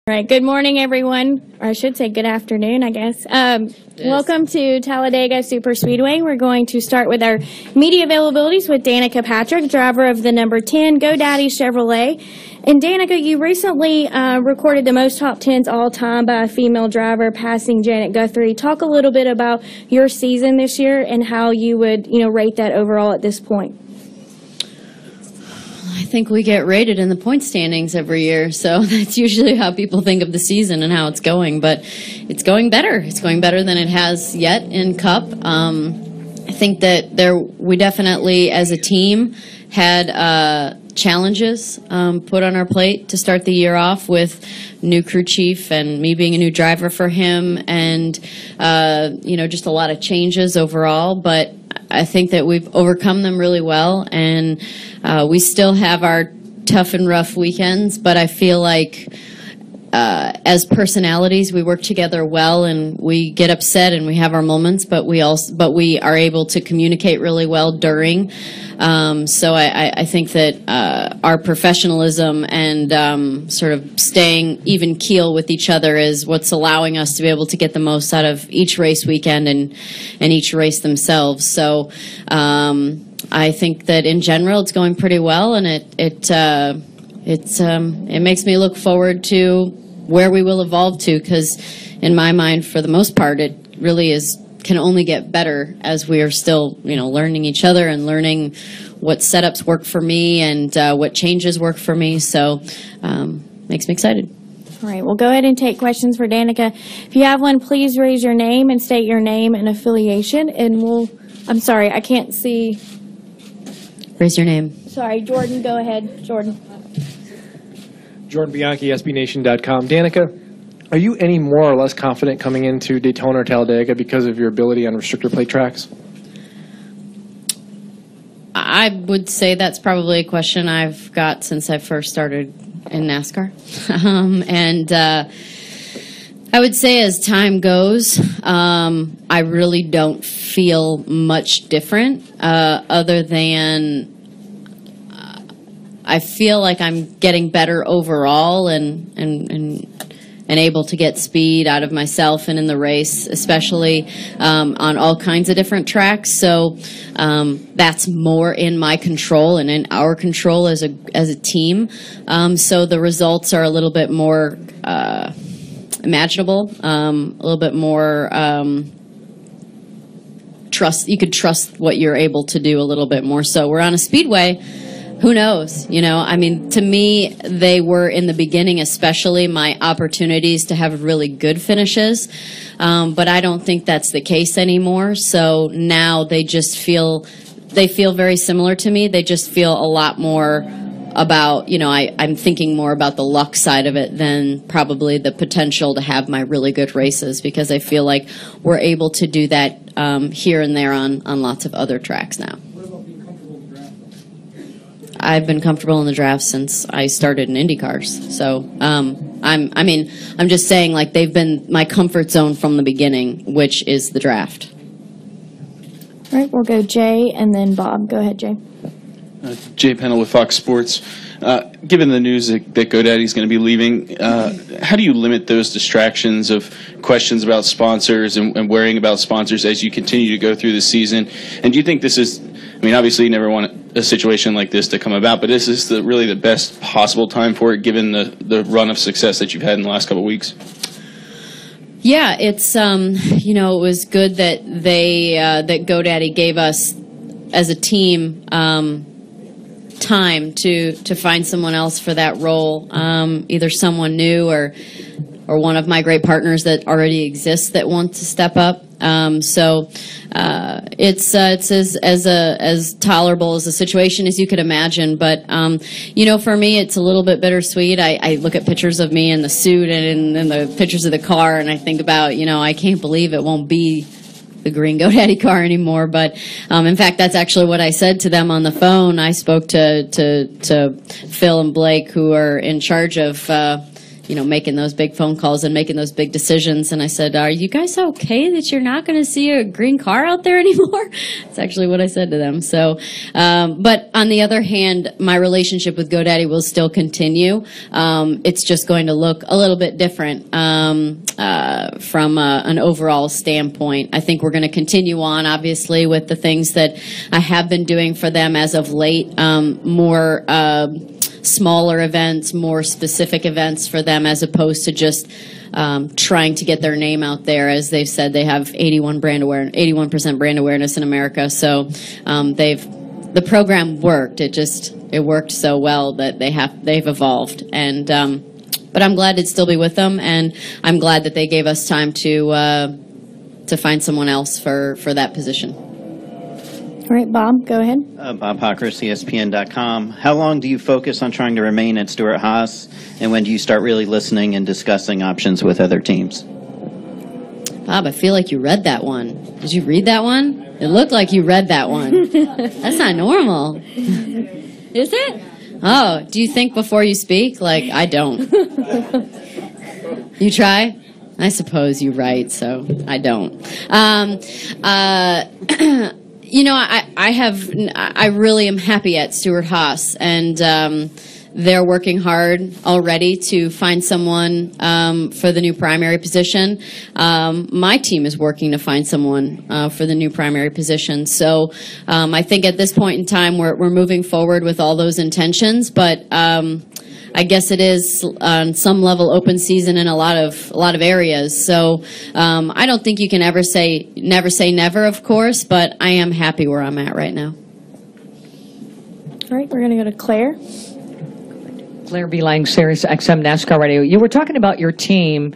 All right, good morning, everyone. Or I should say good afternoon, I guess. Welcome to Talladega Super Speedway. We're going to start with our media availabilities with Danica Patrick, driver of the number 10 GoDaddy Chevrolet. And Danica, you recently recorded the most top 10s all time by a female driver, passing Janet Guthrie. Talk a little bit about your season this year and how you would, rate that overall at this point. I think we get rated in the point standings every year, so that's usually how people think of the season and how it's going. But it's going better. It's going better than it has yet in Cup. I think that we definitely, as a team, had challenges put on our plate to start the year off with new crew chief and me being a new driver for him, and just a lot of changes overall. But I think that we've overcome them really well, and we still have our tough and rough weekends, but I feel like as personalities we work together well, and we get upset and we have our moments, but we are able to communicate really well during. So I think that our professionalism and sort of staying even keel with each other is what's allowing us to be able to get the most out of each race weekend and each race themselves. So I think that in general it's going pretty well, and it makes me look forward to where we will evolve to, because in my mind, for the most part, it really can only get better as we are still, learning each other and learning what setups work for me and what changes work for me. So makes me excited. All right, we'll go ahead and take questions for Danica. If you have one, please raise your name and state your name and affiliation, and I'm sorry, I can't see. Raise your name. Sorry, Jordan, go ahead. Jordan Bianchi, SBNation.com. Danica, are you any more or less confident coming into Daytona or Talladega because of your ability on restrictor plate tracks? I would say that's probably a question I've got since I first started in NASCAR. I would say as time goes, I really don't feel much different other than I feel like I'm getting better overall and able to get speed out of myself and in the race, especially on all kinds of different tracks. So that's more in my control and in our control as a team. So the results are a little bit more imaginable, a little bit more you could trust what you're able to do a little bit more. So we're on a speedway. Who knows? To me, they were in the beginning, especially my opportunities to have really good finishes. But I don't think that's the case anymore. So now they feel very similar to me. They just feel a lot more about, I'm thinking more about the luck side of it than probably the potential to have my really good races, because I feel like we're able to do that here and there on lots of other tracks now. I've been comfortable in the draft since I started in Indy cars. So I'm just saying, like, they've been my comfort zone from the beginning, which is the draft. All right, we'll go Jay and then Bob. Go ahead, Jay. Jay Pennell with Fox Sports. Given the news that GoDaddy's going to be leaving, how do you limit those distractions of questions about sponsors and worrying about sponsors as you continue to go through the season? And do you think this is, obviously you never want a situation like this to come about, but is this really the best possible time for it, given the run of success that you've had in the last couple of weeks? Yeah, it's it was good that that GoDaddy gave us as a team time to find someone else for that role, either someone new or one of my great partners that already exists that wants to step up. So it's as tolerable as a situation as you could imagine. But for me, it's a little bit bittersweet. I look at pictures of me in the suit and in the pictures of the car, and I think about I can't believe it won't be the green GoDaddy car anymore. But in fact, that's actually what I said to them on the phone. I spoke to Phil and Blake, who are in charge of making those big phone calls and making those big decisions. And I said, are you guys okay that you're not going to see a green car out there anymore? That's actually what I said to them. So, but on the other hand, my relationship with GoDaddy will still continue. It's just going to look a little bit different from an overall standpoint. I think we're going to continue on, obviously, with the things that I have been doing for them as of late, more smaller events, more specific events for them, as opposed to just trying to get their name out there. As they've said, they have 81% brand awareness in America. So the program worked. It worked so well that they've evolved. And but I'm glad to still be with them, and I'm glad that they gave us time to find someone else for that position. All right, Bob, go ahead. Bob Hocker, ESPN.com. How long do you focus on trying to remain at Stewart Haas, and when do you start really listening and discussing options with other teams? Bob, I feel like you read that one. Did you read that one? It looked like you read that one. That's not normal. Is it? Oh, do you think before you speak? Like, I don't. You try? I suppose you write, so I don't. I really am happy at Stewart Haas, and they're working hard already to find someone for the new primary position. My team is working to find someone for the new primary position. So I think at this point in time we're moving forward with all those intentions, but I guess it is on some level open season in a lot of areas. So I don't think you can ever say never, of course, but I am happy where I'm at right now. All right, we're going to go to Claire. Claire B. Lang, Sirius XM NASCAR Radio. You were talking about your team.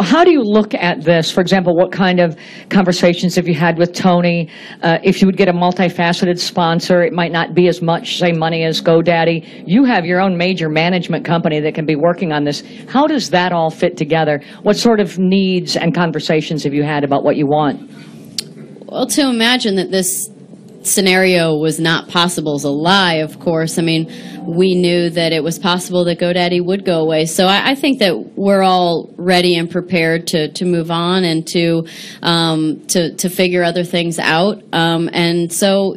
How do you look at this? For example, what kind of conversations have you had with Tony? If you would get a multifaceted sponsor, it might not be as much, say, money as GoDaddy. You have your own major management company that can be working on this. How does that all fit together? What sort of needs and conversations have you had about what you want? Well, to imagine that this scenario was not possible is a lie, of course. I mean, we knew that it was possible that GoDaddy would go away. So I think that we're all ready and prepared to move on and to figure other things out. And so,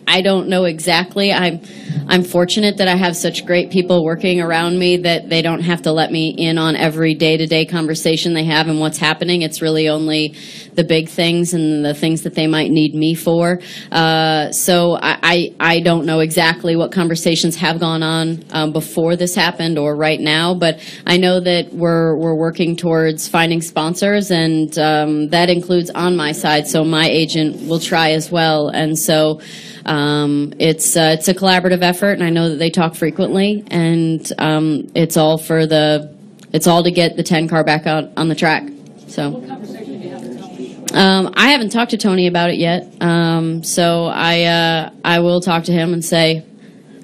I don't know exactly. I'm fortunate that I have such great people working around me that they don't have to let me in on every day-to-day conversation they have and what's happening. It's really only the big things and the things that they might need me for. So I don't know exactly what conversations have gone on before this happened or right now, but I know that we're working towards finding sponsors, and that includes on my side, so my agent will try as well. And so it's a collaborative effort, and I know that they talk frequently, and it's all to get the 10 car back out on the track. So I haven't talked to Tony about it yet, so I will talk to him and say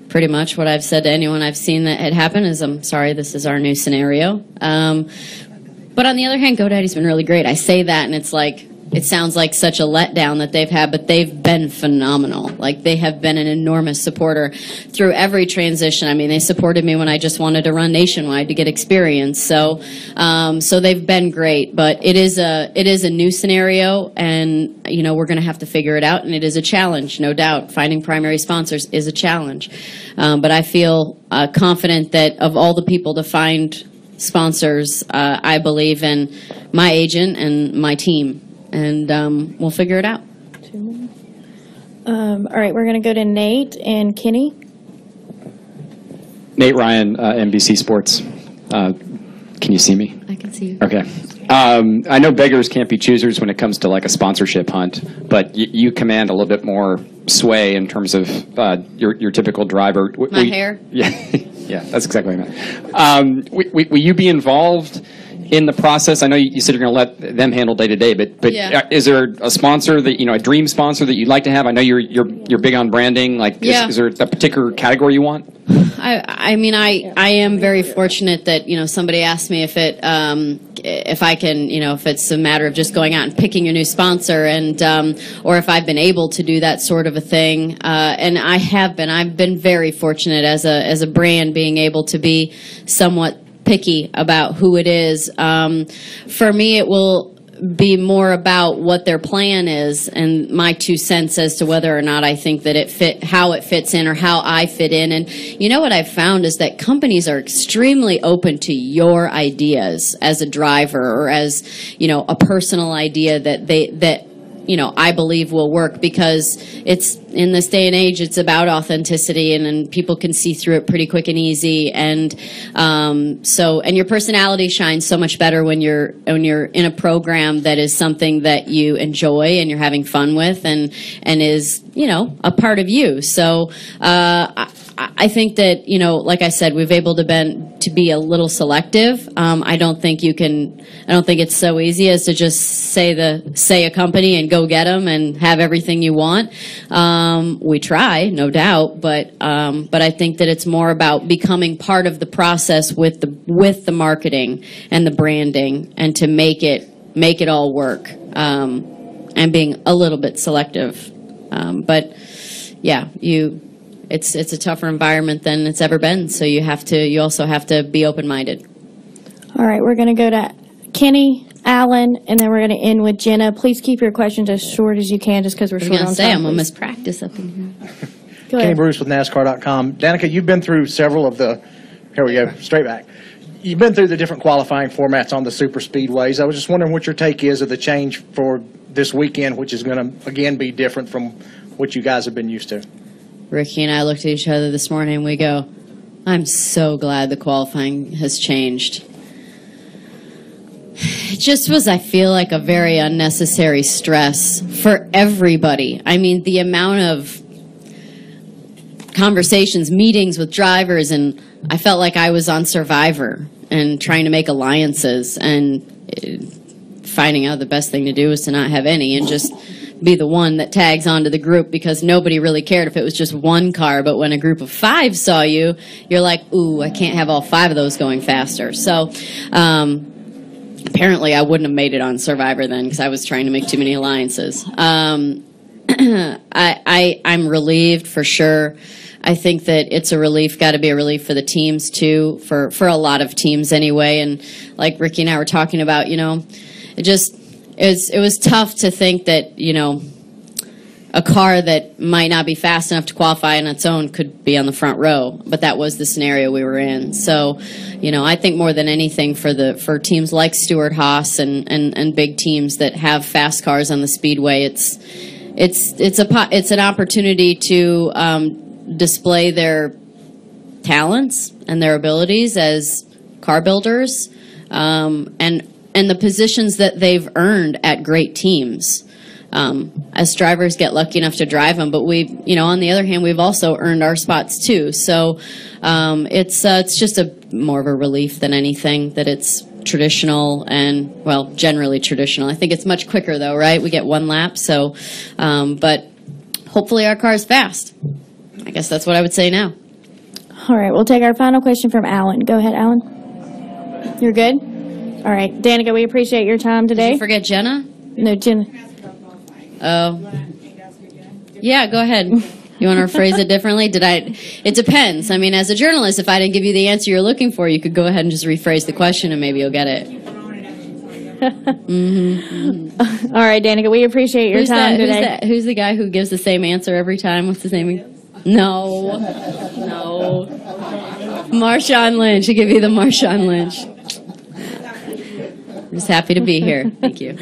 pretty much what I've said to anyone I've seen that had happened is, I'm sorry, this is our new scenario. But on the other hand, GoDaddy's been really great. I say that, and it's like, it sounds like such a letdown that they've had, but they've been phenomenal. Like, they have been an enormous supporter through every transition. I mean, they supported me when I just wanted to run nationwide to get experience. So they've been great, but it is a new scenario, and we're going to have to figure it out, and it is a challenge, no doubt. Finding primary sponsors is a challenge, but I feel confident that of all the people to find sponsors, I believe in my agent and my team. And we'll figure it out. All right, we're going to go to Nate and Kenny. Nate Ryan, NBC Sports. Can you see me? I can see you. Okay. I know beggars can't be choosers when it comes to like a sponsorship hunt, but you command a little bit more sway in terms of your typical driver. My hair? Yeah, yeah, that's exactly what I meant. Will you be involved in the process? I know you said you're going to let them handle day to day, but yeah. Is there a sponsor that a dream sponsor that you'd like to have? I know you're big on branding. Like, yeah. Is there a particular category you want? I mean, I am very fortunate that somebody asked me if I can, if it's a matter of just going out and picking a new sponsor, and or if I've been able to do that sort of a thing, and I've been very fortunate as a brand being able to be somewhat picky about who it is. For me, it will be more about what their plan is and my 2 cents as to whether or not I think that how it fits in or how I fit in. And you know what I've found is that companies are extremely open to your ideas as a driver or as, a personal idea that I believe will work, because it's in this day and age, it's about authenticity, and people can see through it pretty quick and easy. And and your personality shines so much better when you're in a program that is something that you enjoy and you're having fun with and is, a part of you. So I think that, like I said, we've able to be a little selective. I don't think it's so easy as to just say a company and go get them and have everything you want. We try, no doubt, but I think that it's more about becoming part of the process with the marketing and the branding, and to make it all work, and being a little bit selective. But yeah, it's a tougher environment than it's ever been. So you also have to be open-minded. All right, we're going to go to Kenny, Alan, and then we're going to end with Jenna. Please keep your questions as short as you can, just because we're short on time. I'm going to miss practice up in here. Go Kenny ahead. Bruce with NASCAR.com. Danica, you've been through several of the, here we go, straight back. You've been through the different qualifying formats on the super speedways. I was just wondering what your take is of the change for this weekend, which is going to, again, be different from what you guys have been used to. Ricky and I looked at each other this morning and we go, I'm so glad the qualifying has changed. It just was, I feel like, a very unnecessary stress for everybody. I mean, the amount of conversations, meetings with drivers, and I felt like I was on Survivor and trying to make alliances, and finding out the best thing to do was to not have any and just be the one that tags onto the group, because nobody really cared if it was just one car. But when a group of 5 saw you, you're like, ooh, I can't have all 5 of those going faster. So apparently I wouldn't have made it on Survivor then, because I was trying to make too many alliances. I'm relieved for sure. I think that it's a relief, got to be a relief for the teams too, for a lot of teams anyway. And like Ricky and I were talking about, it was tough to think that, a car that might not be fast enough to qualify on its own could be on the front row, but that was the scenario we were in. So, I think more than anything for teams like Stewart, Haas, and big teams that have fast cars on the speedway, it's an opportunity to display their talents and their abilities as car builders, and the positions that they've earned at great teams. As drivers get lucky enough to drive them, but on the other hand, we've also earned our spots too. So it's just more of a relief than anything that it's traditional and, well, generally traditional. I think it's much quicker though, right? We get 1 lap, so but hopefully our car's fast. I guess that's what I would say now. All right, we'll take our final question from Alan. Go ahead, Alan. You're good? All right, Danica, we appreciate your time today. Did you forget Jenna? No, Jenna. Oh. Yeah, go ahead. You want to phrase it differently? It depends. I mean, as a journalist, if I didn't give you the answer you're looking for, you could go ahead and just rephrase the question and maybe you'll get it. Mm-hmm. All right, Danica, we appreciate your time today. Who's the guy who gives the same answer every time? What's his name? No. Marshawn Lynch. I'll give you the Marshawn Lynch. I'm just happy to be here. Thank you.